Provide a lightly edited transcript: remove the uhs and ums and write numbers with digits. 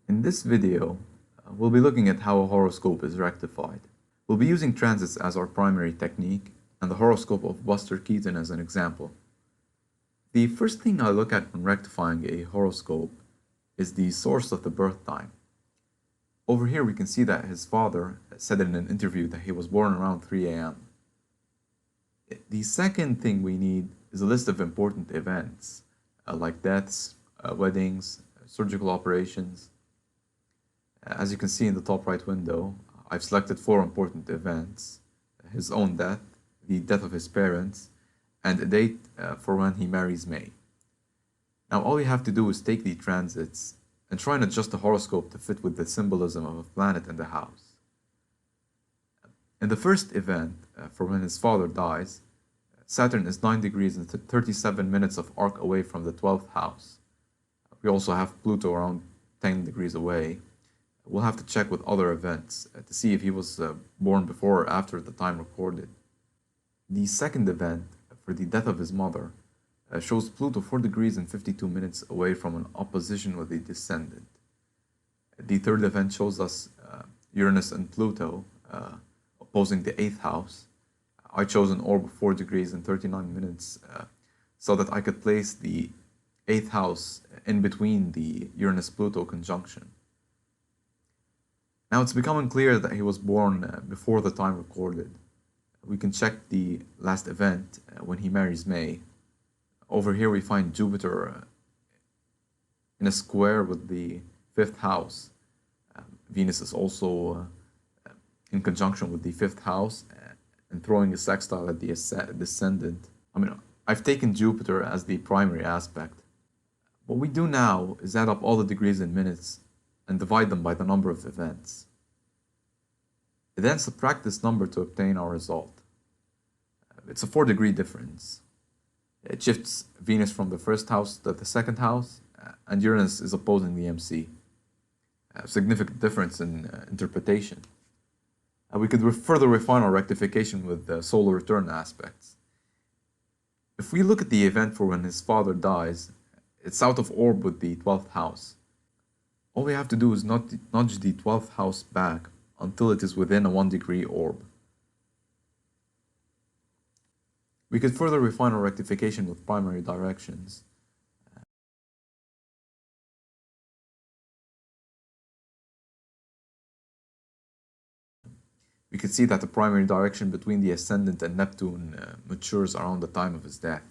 In this video, we'll be looking at how a horoscope is rectified. We'll be using transits as our primary technique and the horoscope of Buster Keaton as an example. The first thing I look at when rectifying a horoscope is the source of the birth time. Over here we can see that his father said in an interview that he was born around 3 a.m. The second thing we need is a list of important events, like deaths, weddings, surgical operations. As you can see in the top right window, I've selected 4 important events: his own death, the death of his parents, and a date for when he marries May. Now all you have to do is take the transits and try and adjust the horoscope to fit with the symbolism of a planet and a house. In the first event, for when his father dies, Saturn is 9 degrees and 37 minutes of arc away from the 12th house. We also have Pluto around 10 degrees away. We'll have to check with other events to see if he was born before or after the time recorded. The second event, for the death of his mother, shows Pluto 4 degrees and 52 minutes away from an opposition with the descendant. The third event shows us Uranus and Pluto opposing the 8th house. I chose an orb of 4 degrees and 39 minutes so that I could place the 8th house in between the Uranus-Pluto conjunction. Now it's becoming clear that he was born before the time recorded. We can check the last event when he marries May. Over here we find Jupiter in a square with the 5th house. Venus is also in conjunction with the 5th house and throwing a sextile at the descendant. I've taken Jupiter as the primary aspect. What we do now is add up all the degrees in minutes and divide them by the number of events. Then subtract this number to obtain our result. It's a 4-degree difference. It shifts Venus from the 1st house to the 2nd house, and Uranus is opposing the MC. A significant difference in interpretation. We could further refine our rectification with solar return aspects. If we look at the event for when his father dies, it's out of orb with the 12th house. All we have to do is nudge the 12th house back until it is within a 1-degree orb. We could further refine our rectification with primary directions. We could see that the primary direction between the ascendant and Neptune matures around the time of his death.